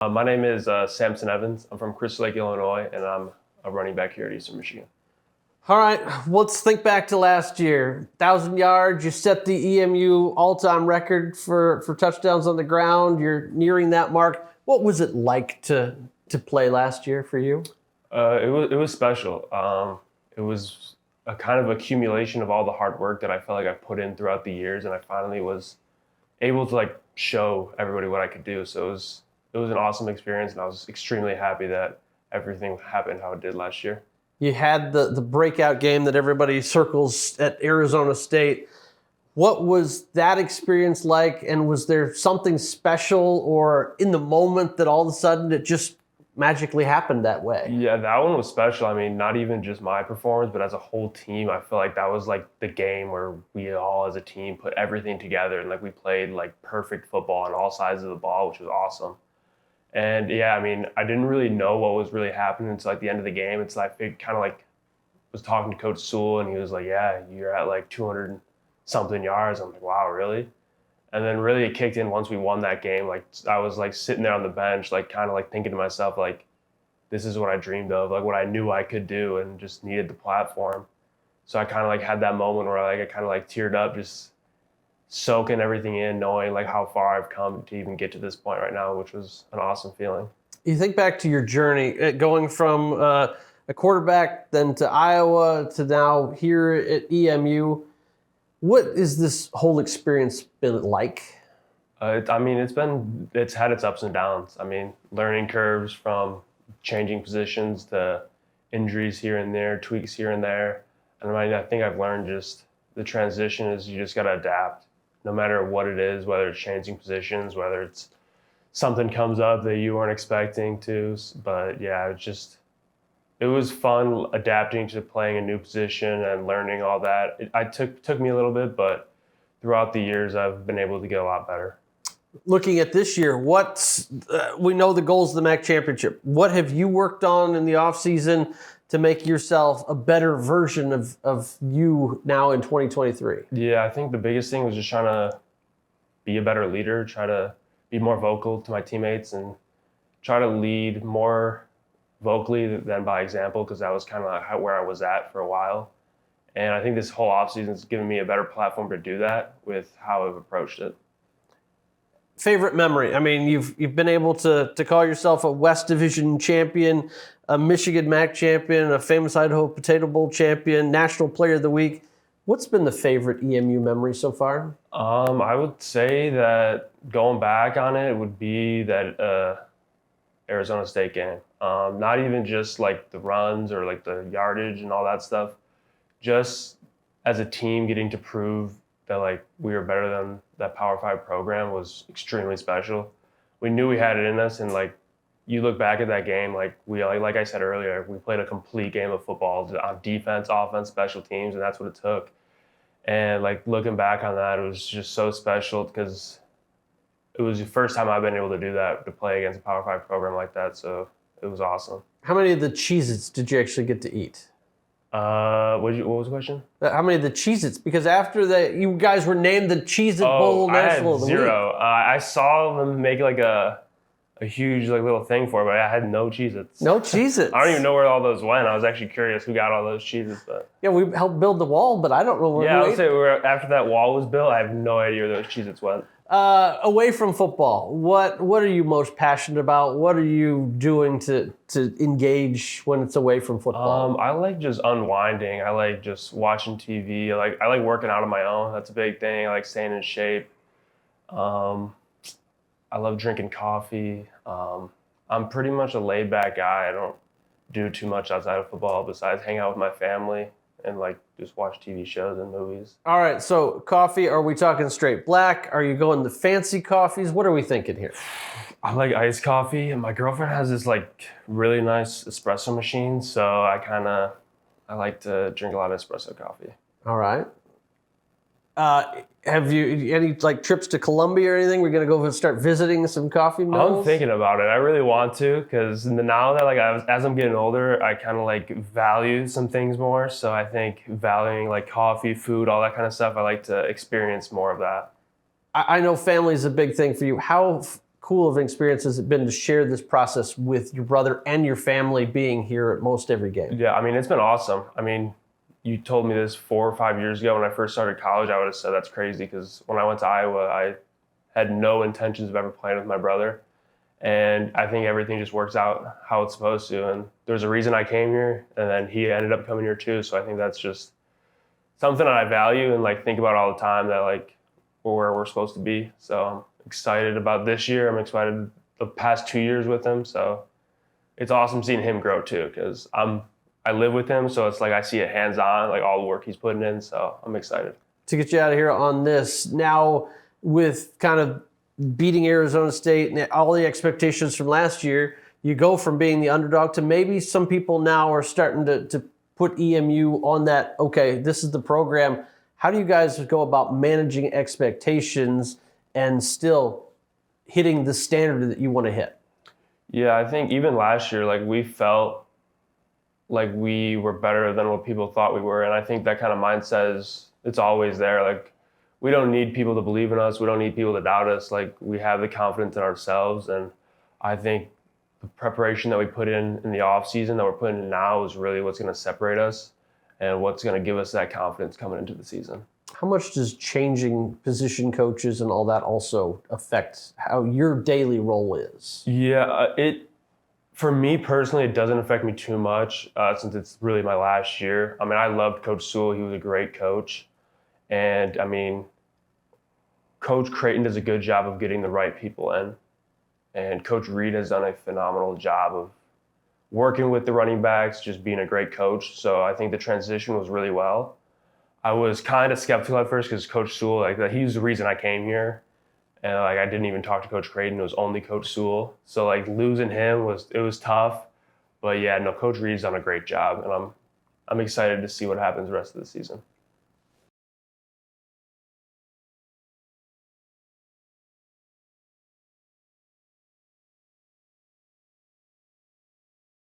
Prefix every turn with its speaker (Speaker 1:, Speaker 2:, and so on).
Speaker 1: My name is Samson Evans. I'm from Crystal Lake, Illinois, and I'm a running back here at Eastern Michigan.
Speaker 2: All right, let's think back to last year. 1,000 yards, you set the EMU all-time record for touchdowns on the ground. You're nearing that mark. What was it like to play last year for you?
Speaker 1: It was special. It was a kind of accumulation of all the hard work that I felt like I put in throughout the years, and I finally was able to show everybody what I could do. So it was an awesome experience, and I was extremely happy that everything happened how it did last year.
Speaker 2: You had the breakout game that everybody circles at Arizona State. What was that experience like, and was there something special or in the moment that all of a sudden it just magically happened that way?
Speaker 1: Yeah, that one was special. I mean, not even just my performance, but as a whole team, I feel like that was the game where we all as a team put everything together, and we played perfect football on all sides of the ball, which was awesome. And yeah, I mean, I didn't really know what was really happening until the end of the game. It's kind of was talking to Coach Sewell, and he was like, "Yeah, you're at 200 something yards." I'm like, "Wow, really?" And then really it kicked in once we won that game. I was sitting there on the bench, thinking to myself, this is what I dreamed of, what I knew I could do, and just needed the platform. So I kind of had that moment where I kind of teared up, just soaking everything in, knowing how far I've come to even get to this point right now, which was an awesome feeling.
Speaker 2: You think back to your journey, going from a quarterback, then to Iowa, to now here at EMU. What is this whole experience been like?
Speaker 1: It's had its ups and downs. I mean, learning curves from changing positions to injuries here and there, tweaks here and there. And I think I've learned just the transition is you just got to adapt no matter what it is, whether it's changing positions, whether it's something comes up that you weren't expecting to. But yeah, it was fun adapting to playing a new position and learning all that. It took me a little bit, but throughout the years, I've been able to get a lot better.
Speaker 2: Looking at this year, we know the goals of the MAC championship. What have you worked on in the offseason to make yourself a better version of you now in 2023?
Speaker 1: Yeah, I think the biggest thing was just trying to be a better leader, try to be more vocal to my teammates, and try to lead more vocally than by example, because that was kind of where I was at for a while. And I think this whole offseason has given me a better platform to do that with how I've approached it.
Speaker 2: Favorite memory? I mean, you've been able to call yourself a West Division champion, a Michigan MAC champion, a famous Idaho Potato Bowl champion, National Player of the Week. What's been the favorite EMU memory so far?
Speaker 1: I would say that going back on it would be that Arizona State game. Not even just the runs or the yardage and all that stuff. Just as a team getting to prove that we were better than that Power 5 program was extremely special. We knew we had it in us, and you look back at that game, we like I said earlier, we played a complete game of football on defense, offense, special teams, and that's what it took. And looking back on that, it was just so special because it was the first time I've been able to do that, to play against a Power 5 program like that. So it was awesome.
Speaker 2: How many of the Cheez-Its did you actually get to eat?
Speaker 1: What was the question?
Speaker 2: How many of the Cheez-Its? Because after that, you guys were named the Cheez-It Bowl National of the Week.
Speaker 1: I had zero. I saw them make a huge little thing for it, but I had no Cheez-Its.
Speaker 2: No Cheez-Its.
Speaker 1: I don't even know where all those went. I was actually curious who got all those Cheez-Its. But
Speaker 2: yeah, we helped build the wall, but I don't know where.
Speaker 1: Yeah, I would say after that wall was built, I have no idea where those Cheez-Its went.
Speaker 2: Away from football, what are you most passionate about? What are you doing to engage when it's away from football?
Speaker 1: I like just unwinding. I like just watching TV. I like working out on my own. That's a big thing. I like staying in shape. I love drinking coffee. I'm pretty much a laid back guy. I don't do too much outside of football besides hang out with my family and just watch TV shows and movies.
Speaker 2: All right, so coffee, are we talking straight black? Are you going the fancy coffees? What are we thinking here?
Speaker 1: I like iced coffee, and my girlfriend has this really nice espresso machine, so I like to drink a lot of espresso coffee.
Speaker 2: All right. Have you any trips to Colombia or anything? We're gonna go and start visiting some coffee mills.
Speaker 1: I'm thinking about it. I really want to, because now that as I'm getting older, I kind of value some things more. So I think valuing coffee, food, all that kind of stuff, I like to experience more of that.
Speaker 2: I know family is a big thing for you. How cool of an experience has it been to share this process with your brother and your family being here at most every game?
Speaker 1: Yeah, I mean, it's been awesome. I mean, you told me this 4 or 5 years ago when I first started college, I would have said that's crazy because when I went to Iowa, I had no intentions of ever playing with my brother. And I think everything just works out how it's supposed to. And there's a reason I came here, and then he ended up coming here too. So I think that's just something that I value and like think about all the time, that like we're where we're supposed to be. So I'm excited about this year. I'm excited the past 2 years with him. So it's awesome seeing him grow too, because I live with him, so it's like I see it hands on, like all the work he's putting in. So I'm excited.
Speaker 2: To get you out of here on this, now with kind of beating Arizona State and all the expectations from last year, you go from being the underdog to maybe some people now are starting to put EMU on that, okay, this is the program. How do you guys go about managing expectations and still hitting the standard that you want to hit?
Speaker 1: Yeah, I think even last year, like we felt like we were better than what people thought we were. And I think that kind of mindset it's always there. Like we don't need people to believe in us. We don't need people to doubt us. Like we have the confidence in ourselves. And I think the preparation that we put in the off season that we're putting in now is really what's going to separate us and what's going to give us that confidence coming into the season.
Speaker 2: How much does changing position coaches and all that also affect how your daily role is?
Speaker 1: Yeah, for me personally, it doesn't affect me too much since it's really my last year. I mean, I loved Coach Sewell. He was a great coach. And I mean, Coach Creighton does a good job of getting the right people in. And Coach Reed has done a phenomenal job of working with the running backs, just being a great coach. So I think the transition was really well. I was kind of skeptical at first because Coach Sewell, like he's the reason I came here. And like I didn't even talk to Coach Creighton. It was only Coach Sewell. So like losing him was tough. But yeah, no, Coach Reed's done a great job, and I'm excited to see what happens the rest of the season.